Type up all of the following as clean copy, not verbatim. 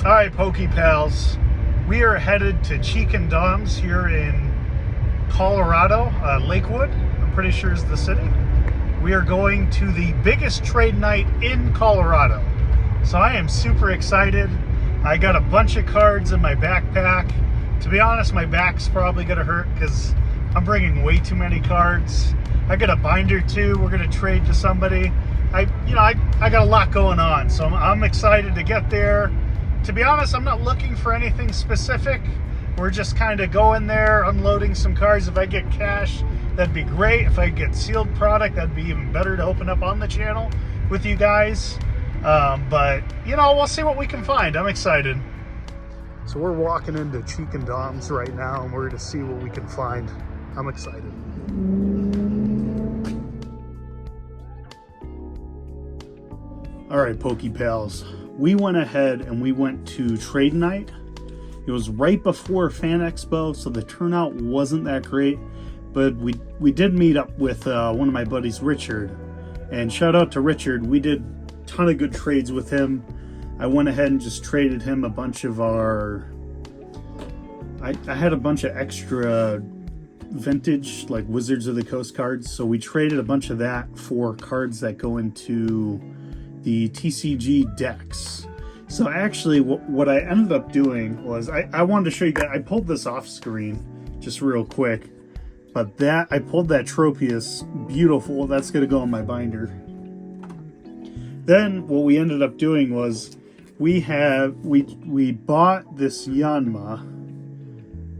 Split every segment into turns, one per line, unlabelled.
All right, PokePals. We are headed to Chicken Dom's here in Colorado, Lakewood. I'm pretty sure is the city. We are going to the biggest trade night in Colorado. So I am super excited. I got a bunch of cards in my backpack. To be honest, my back's probably gonna hurt because I'm bringing way too many cards. I got a binder too. We're gonna trade to somebody. I got a lot going on, so I'm excited to get there. To be honest, I'm not looking for anything specific. We're just kind of going there, unloading some cards. If I get cash, that'd be great. If I get sealed product, that'd be even better to open up on the channel with you guys. But, we'll see what we can find. I'm excited. So we're walking into Chicken Dom's right now, and we're going to see what we can find. I'm excited. All right, PokePals. We went ahead and we went to trade night. It was right before Fan Expo, so the turnout wasn't that great. But we did meet up with one of my buddies, Richard. And shout out to Richard. We did a ton of good trades with him. I went ahead and just traded him a bunch of our... I had a bunch of extra vintage, like Wizards of the Coast cards. So we traded a bunch of that for cards that go into the TCG decks. So actually what I ended up doing was I wanted to show you guys. I pulled this off screen just real quick, but I pulled that Tropius. Beautiful. That's going to go in my binder. Then what we ended up doing was we bought this Yanma,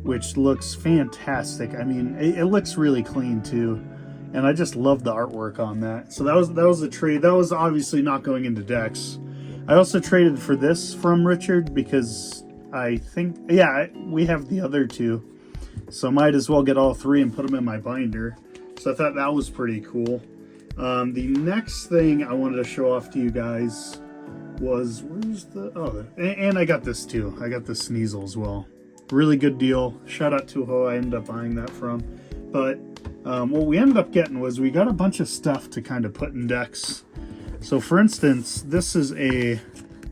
which looks fantastic. I mean, it looks really clean too. And I just love the artwork on that. So that was the trade. That was obviously not going into decks. I also traded for this from Richard because I think, we have the other two. So might as well get all three and put them in my binder. So I thought that was pretty cool. The next thing I wanted to show off to you guys was, and I got this too. I got the Sneasel as well. Really good deal. Shout out to who I ended up buying that from. But what we ended up getting was we got a bunch of stuff to kind of put in decks. So for instance, this is a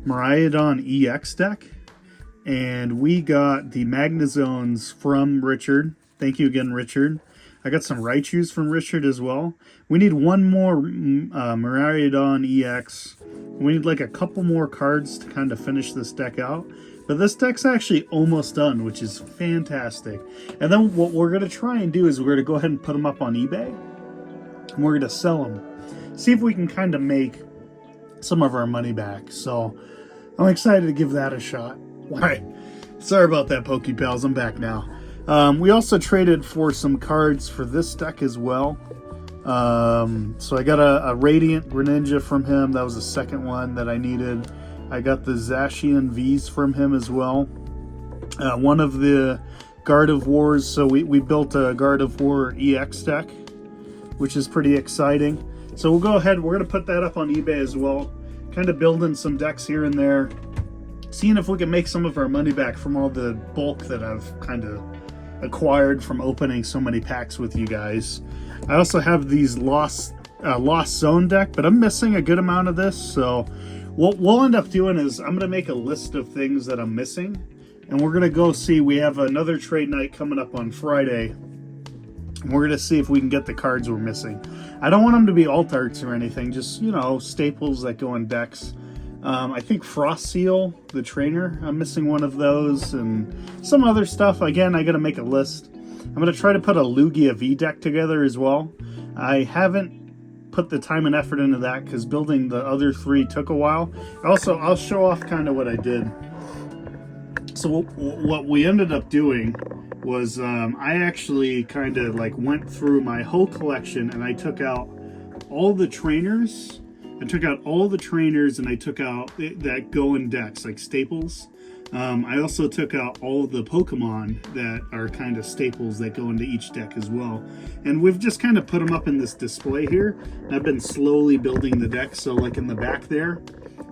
Miraidon EX deck, and we got the Magnazones from Richard. Thank you again, Richard. I got some Raichus from Richard as well. We need one more Miraidon EX. We need like a couple more cards to kind of finish this deck out. But this deck's actually almost done, which is fantastic. And then what we're going to try and do is we're going to go ahead and put them up on eBay. And we're going to sell them. See if we can kind of make some of our money back. So I'm excited to give that a shot. All right. Sorry about that, PokePals. I'm back now. We also traded for some cards for this deck as well. So I got a Radiant Greninja from him. That was the second one that I needed. I got the Zacian V's from him as well. One of the Guard of Wars. So we built a Guard of War EX deck, which is pretty exciting. So we'll go ahead. We're going to put that up on eBay as well. Kind of building some decks here and there. Seeing if we can make some of our money back from all the bulk that I've kind of acquired from opening so many packs with you guys. I also have these Lost Zone deck, but I'm missing a good amount of this. So what we'll end up doing is I'm going to make a list of things that I'm missing, and we're going to go see. We have another trade night coming up on Friday, and we're going to see if we can get the cards we're missing. I don't want them to be alt arts or anything, just, staples that go in decks. I think Frost Seal, the trainer, I'm missing one of those, and some other stuff. Again, I got to make a list. I'm going to try to put a Lugia V deck together as well. I haven't put the time and effort into that because building the other three took a while. Also, I'll show off kind of what I did. So what we ended up doing was I actually kind of went through my whole collection, and I took out all the trainers. I took out all the trainers, and I took out that go in decks, like staples. I also took out all of the Pokemon that are kind of staples that go into each deck as well. And we've just kind of put them up in this display here. I've been slowly building the deck. So like in the back there,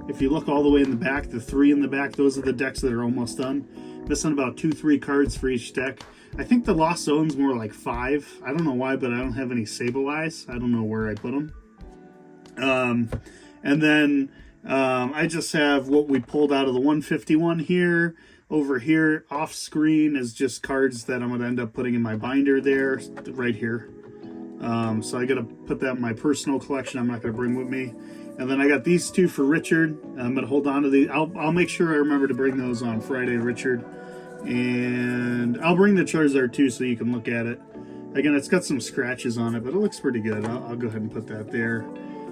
if you look all the way in the back, the three in the back, those are the decks that are almost done. Missing about 2-3 cards for each deck. I think the Lost Zone's more like 5. I don't know why, but I don't have any Sableyes. I don't know where I put them. And then I just have what we pulled out of the 151 here. Over here, off screen, is just cards that I'm going to end up putting in my binder there, right here. So I got to put that in my personal collection. I'm not going to bring with me. And then I got these two for Richard. I'm going to hold on to these. I'll make sure I remember to bring those on Friday, Richard. And I'll bring the Charizard too so you can look at it. Again, it's got some scratches on it, but it looks pretty good. I'll go ahead and put that there.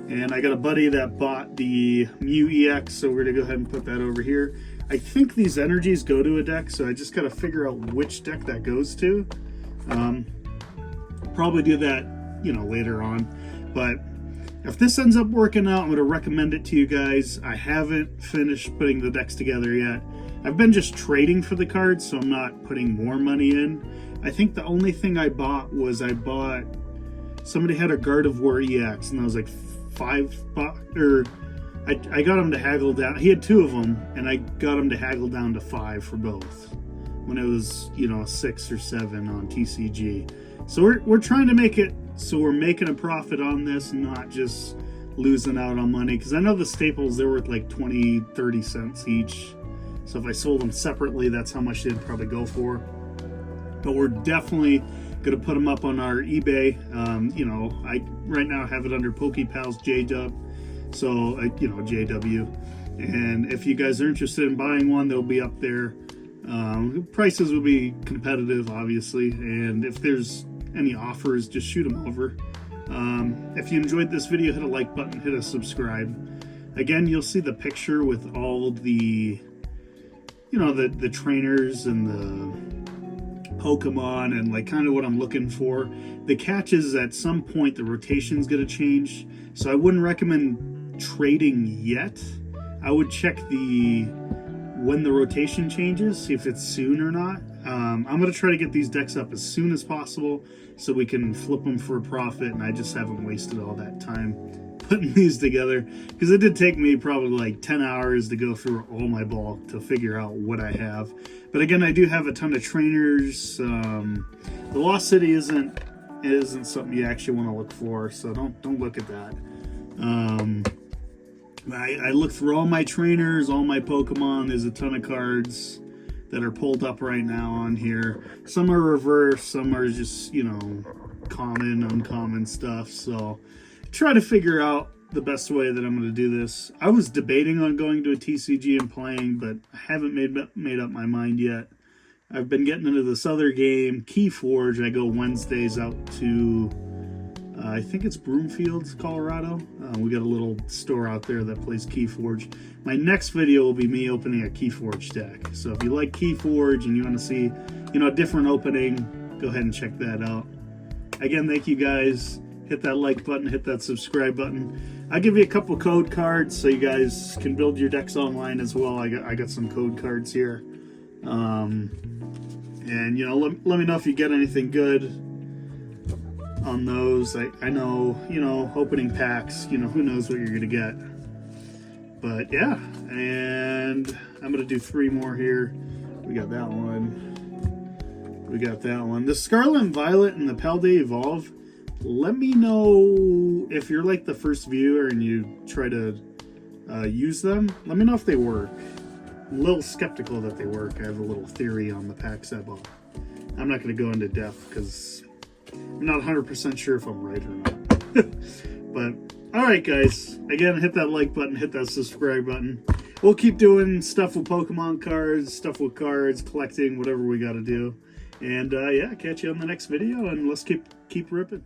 And I got a buddy that bought the Mew EX, so we're going to go ahead and put that over here. I think these energies go to a deck, so I just got to figure out which deck that goes to. Probably do that, later on. But if this ends up working out, I'm going to recommend it to you guys. I haven't finished putting the decks together yet. I've been just trading for the cards, so I'm not putting more money in. I think the only thing I bought was somebody had a Guard of War EX, and I was like $5, or I got him to haggle down. He had two of them, and I got him to haggle down to $5 for both when it was, 6 or 7 on TCG. So we're trying to make it so we're making a profit on this, not just losing out on money. Because I know the staples, they're worth like 20-30 cents each. So if I sold them separately, that's how much they'd probably go for. But we're definitely going to put them up on our eBay. I right now have it under PokePals-JW. So, JW. And if you guys are interested in buying one, they'll be up there. Prices will be competitive, obviously. And if there's any offers, just shoot them over. If you enjoyed this video, hit a like button, hit a subscribe. Again, you'll see the picture with all the, the trainers and the Pokemon and like kind of what I'm looking for. The catch is at some point the rotation's going to change. So I wouldn't recommend trading yet. I would check when the rotation changes, see if it's soon or not. I'm going to try to get these decks up as soon as possible so we can flip them for a profit, and I just haven't wasted all that time putting these together, because it did take me probably like 10 hours to go through all my bulk to figure out what I have. But again, I do have a ton of trainers. The Lost City isn't something you actually want to look for, so don't look at that. I look through all my trainers, all my Pokemon. There's a ton of cards that are pulled up right now on here. Some are reverse, some are just, common, uncommon stuff. So try to figure out the best way that I'm going to do this. I was debating on going to a TCG and playing, but I haven't made up my mind yet. I've been getting into this other game, Keyforge. I go Wednesdays out to I think it's Broomfield, Colorado. We got a little store out there that plays Keyforge. My next video will be me opening a Keyforge deck. So if you like Keyforge and you want to see, a different opening, go ahead and check that out. Again, thank you guys. Hit that like button, hit that subscribe button. I'll give you a couple code cards so you guys can build your decks online as well. I got some code cards here. And let me know if you get anything good on those. I know, opening packs, who knows what you're gonna get. But yeah, and I'm gonna do 3 more here. We got that one. We got that one. The Scarlet and Violet and the Paldea Evolve. Let me know if you're like the first viewer and you try to use them. Let me know if they work. I'm a little skeptical that they work. I have a little theory on the packs I bought. I'm not going to go into depth because I'm not 100% sure if I'm right or not. But, alright guys. Again, hit that like button, hit that subscribe button. We'll keep doing stuff with Pokemon cards, stuff with cards, collecting, whatever we got to do. And, yeah, catch you on the next video, and let's keep ripping.